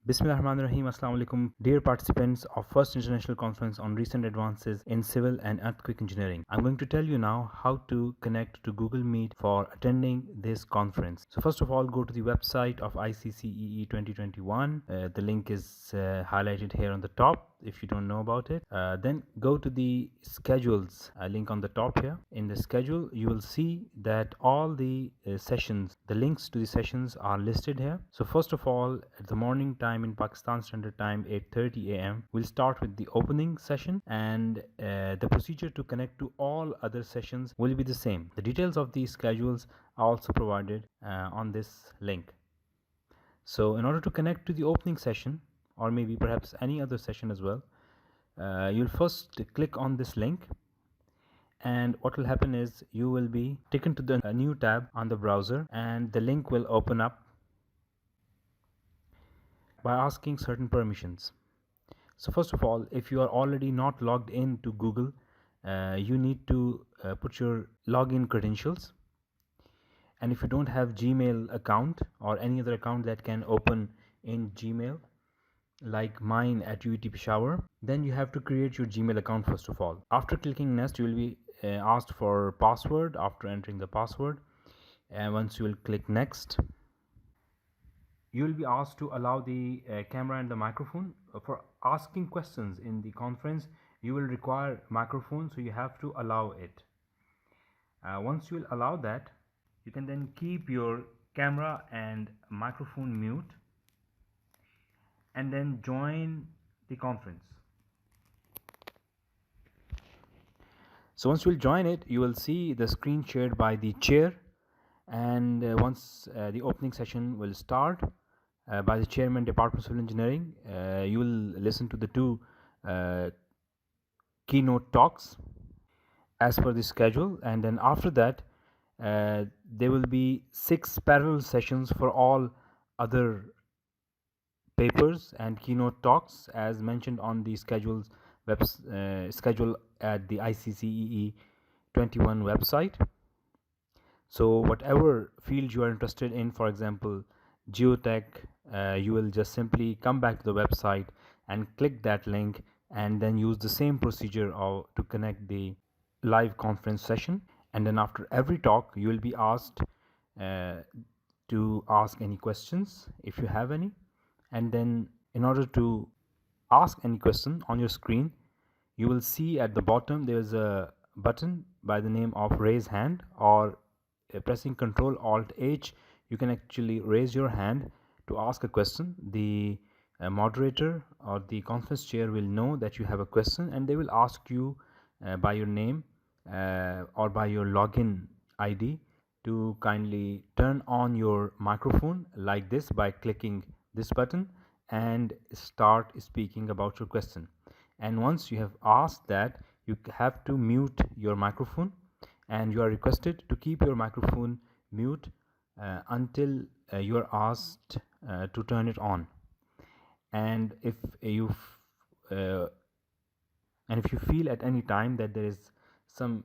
Bismillahirrahmanirrahim. Assalamu alaikum. Dear participants of First International Conference on Recent Advances in Civil and Earthquake Engineering, I'm going to tell you now how to connect to Google Meet for attending this conference. So first of all, go to the website of ICCEE 2021. The link is highlighted here on the top if you don't know about it. Then go to the schedules link on the top here. In the schedule, you will see that all the sessions, the links to the sessions are listed here. So first of all, at the morning time in Pakistan Standard Time, 8:30 a.m., we'll start with the opening session, and the procedure to connect to all other sessions will be the same. The details of these schedules are also provided on this link. So in order to connect to the opening session, or maybe perhaps any other session as well, you'll first click on this link, and what will happen is you will be taken to the new tab on the browser, and the link will open up by asking certain permissions. So first of all, if you are already not logged in to Google, you need to put your login credentials. And if you don't have Gmail account or any other account that can open in Gmail, like mine at UET Peshawar, then you have to create your Gmail account first of all. After clicking next, you will be asked for password. After entering the password, and once you will click next, you will be asked to allow the camera and the microphone. For asking questions in the conference, you will require microphone, so you have to allow it. Once you will allow that, you can then keep your camera and microphone mute and then join the conference. So once you will join it, you will see the screen shared by the chair, and once the opening session will start by the chairman, Department of Civil Engineering, you will listen to the two keynote talks as per the schedule, and then after that there will be 6 parallel sessions for all other papers and keynote talks as mentioned on the schedule at the ICCEE21 website. So whatever field you are interested in, for example geotech, you will just simply come back to the website and click that link, and then use the same procedure to connect the live conference session. And then after every talk, you will be asked to ask any questions if you have any. And then in order to ask any question on your screen, you will see at the bottom there is a button by the name of raise hand, or pressing Ctrl Alt H, you can actually raise your hand to ask a question. The moderator or the conference chair will know that you have a question, and they will ask you by your name or by your login ID to kindly turn on your microphone like this by clicking this button and start speaking about your question. And once you have asked that, you have to mute your microphone, and you are requested to keep your microphone mute until you are asked to turn it on. And if you feel at any time that there is some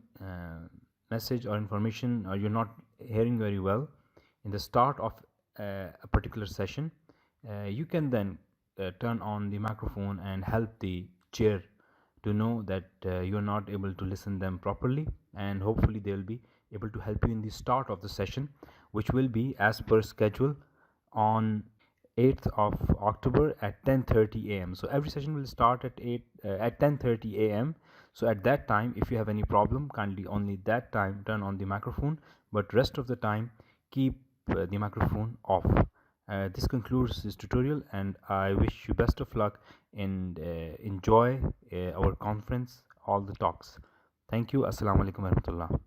message or information, or you're not hearing very well in the start of a particular session, you can then turn on the microphone and help the chair to know that you're not able to listen them properly, and hopefully they will be able to help you in the start of the session, which will be as per schedule on 8th of October at 10:30 a.m. So every session will start at 10:30 a.m. So at that time, if you have any problem, kindly only that time turn on the microphone, but rest of the time keep the microphone off. This concludes this tutorial, and I wish you best of luck and enjoy our conference, all the talks. Thank you. Assalamu alaikum warahmatullah.